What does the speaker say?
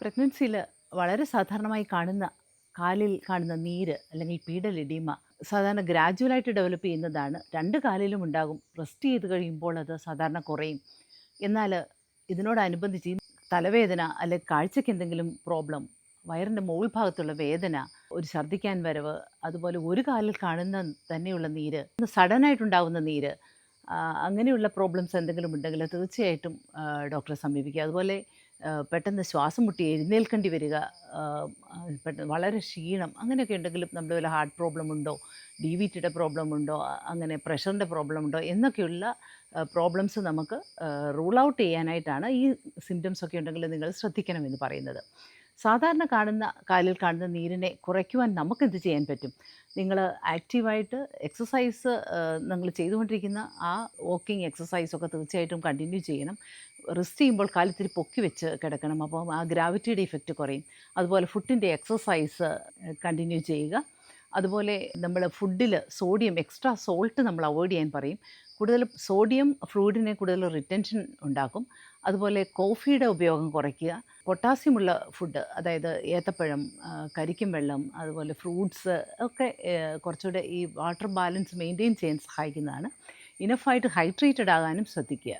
പ്രഗ്നൻസിയിൽ വളരെ സാധാരണമായി കാണുന്ന കാലിൽ കാണുന്ന നീര് അല്ലെങ്കിൽ പീഡൽ എഡീമ സാധാരണ ഗ്രാജുവലായിട്ട് ഡെവലപ്പ് ചെയ്യുന്നതാണ്. രണ്ട് കാലിലും ഉണ്ടാകും. റെസ്റ്റ് ചെയ്ത് കഴിയുമ്പോൾ അത് സാധാരണ കുറയും. എന്നാൽ ഇതിനോടനുബന്ധിച്ച് ഈ തലവേദന അല്ലെങ്കിൽ കാഴ്ചയ്ക്ക് എന്തെങ്കിലും പ്രോബ്ലം, വയറിൻ്റെ മുകൾ ഭാഗത്തുള്ള വേദന, ഒരു ഛർദ്ദിക്കാൻ വരവ്, അതുപോലെ ഒരു കാലിൽ കാണുന്ന തന്നെയുള്ള നീര്, സഡനായിട്ടുണ്ടാകുന്ന നീര്, അങ്ങനെയുള്ള പ്രോബ്ലംസ് എന്തെങ്കിലും ഉണ്ടെങ്കിൽ തീർച്ചയായിട്ടും ഡോക്ടറെ സമീപിക്കുക. അതുപോലെ പെട്ടെന്ന് ശ്വാസം മുട്ടി എഴുന്നേൽക്കേണ്ടി വരിക, പെട്ടെന്ന് വളരെ ക്ഷീണം, അങ്ങനെയൊക്കെ ഉണ്ടെങ്കിലും നമ്മുടെ വല്ല ഹാർട്ട് പ്രോബ്ലം ഉണ്ടോ, ഡി വി ടിയുടെ പ്രോബ്ലം ഉണ്ടോ, അങ്ങനെ പ്രഷറിൻ്റെ പ്രോബ്ലം ഉണ്ടോ എന്നൊക്കെയുള്ള പ്രോബ്ലംസ് നമുക്ക് റൂൾ ഔട്ട് ചെയ്യാനായിട്ടാണ് ഈ സിംറ്റംസ് ഒക്കെ ഉണ്ടെങ്കിൽ നിങ്ങൾ ശ്രദ്ധിക്കണമെന്ന് പറയുന്നത്. സാധാരണ കാലിൽ കാണുന്ന നീരിനെ കുറയ്ക്കുവാൻ നമുക്കെന്ത് ചെയ്യാൻ പറ്റും? നിങ്ങൾ ആക്റ്റീവായിട്ട് എക്സസൈസ് നിങ്ങൾ ചെയ്തുകൊണ്ടിരിക്കുന്ന ആ വാക്കിംഗ് എക്സസൈസൊക്കെ തീർച്ചയായിട്ടും കണ്ടിന്യൂ ചെയ്യണം. റെസ്റ്റ് ചെയ്യുമ്പോൾ കാലിത്തിരി പൊക്കി വെച്ച് കിടക്കണം. അപ്പം ആ ഗ്രാവിറ്റിയുടെ ഇഫക്റ്റ് കുറയും. അതുപോലെ ഫുഡിൻ്റെ എക്സസൈസ് കണ്ടിന്യൂ ചെയ്യുക. അതുപോലെ നമ്മൾ ഫുഡിൽ സോഡിയം, എക്സ്ട്രാ സോൾട്ട് നമ്മൾ അവോയ്ഡ് ചെയ്യാൻ പറയും. കൂടുതൽ സോഡിയം ഫ്ലൂയിഡിനെ കൂടുതൽ റിറ്റൻഷൻ ഉണ്ടാക്കും. അതുപോലെ കോഫിയുടെ ഉപയോഗം കുറയ്ക്കുക. പൊട്ടാസ്യമുള്ള ഫുഡ്, അതായത് ഏത്തപ്പഴം, കരിക്കും വെള്ളം, അതുപോലെ ഫ്രൂട്ട്സ് ഒക്കെ കുറച്ചുകൂടെ ഈ വാട്ടർ ബാലൻസ് മെയിൻറ്റെയിൻ ചെയ്യാൻ സഹായിക്കുന്നതാണ്. ഇനഫായിട്ട് ഹൈഡ്രേറ്റഡ് ആകാനും ശ്രദ്ധിക്കുക.